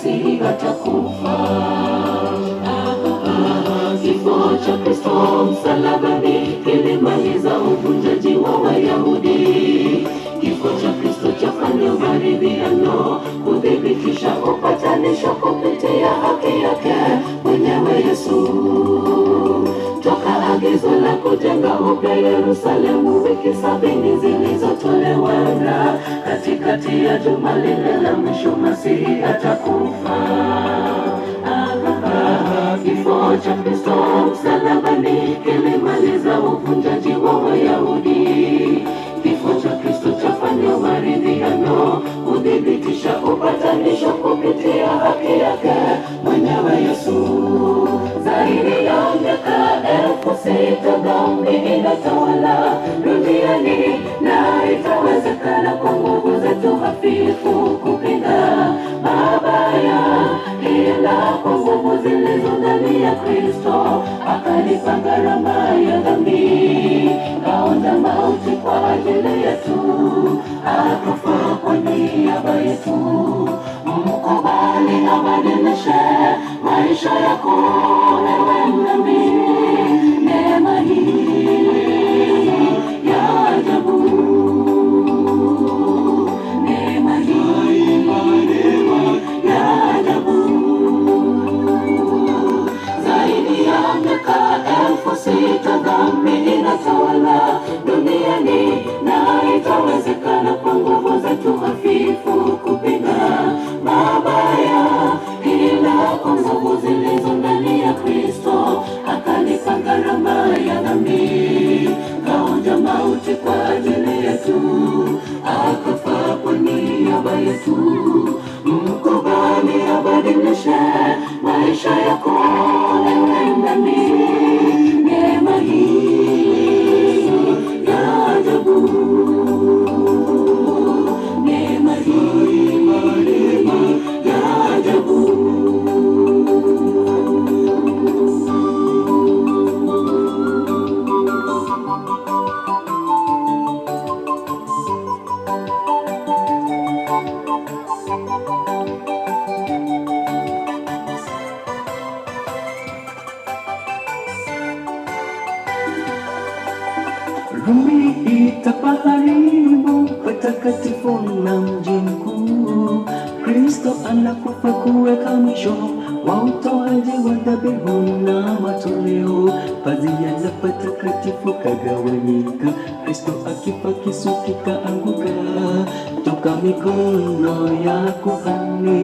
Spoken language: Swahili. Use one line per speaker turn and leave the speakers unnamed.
Masihi atakufa. Kifo cha Kristo msalabani kilimaliza uvunjaji wa Wayahudi. Kifo cha Kristo chafanya maridhiano, kudhibitisha upatanisho kupitia haki yake mwenyewe Yesu. Toka agizo la kujenga upya Yerusalemu, wiki 70 zilizotolewa, na katikati ya juma lile la mwisho Masihi atakufa. Kifo cha Kristo msalabani kilimaliza uvunjaji wa Wayahudi. Kifo cha Kristo chafanya maridhiano, kudhibitisha upatanisho kupitia haki yake mwenyewe Yesu. Zaidi ya miaka 6000 dhambi inatawala duniani, na itawezekana kwa nguvu zetu hafifu kupinga mabaya, ila kwa nguvu zilizo ndani ya Kristo akalipa gharama ya dhambi. Kaonja mauti kwa ajili yetu, akafa kwa niaba yetu. Mkubali abadilishe maisha yako, ewe mdhambi. Neema hii ya ajabu, neema hii ya ajabu. Zaidi ya miaka 6000 dhambi inatawala duniani, na itawezekana kwa nguvu zetu hafifu kupinga mabaya, ila kwa nguvu zilizo ndani ya Kristo akalipa gharama ya dhambi. Kaonja mauti kwa ajili yetu, akafa kwa niaba yetu. Mkubali abadilishe maisha yako, ewe mdhambi. Neema hii ya ajabu, neema hii ya ajabu.
Rumi itapaharibu patakatifu na mji mkuu. Kristo anakufa kuweka mwisho wa utoaji wa dhabihu na matoleo. Pazia la patakatifu kagawanyika, Kristo akifa kisu kikaanguka toka mikono ya kuhani.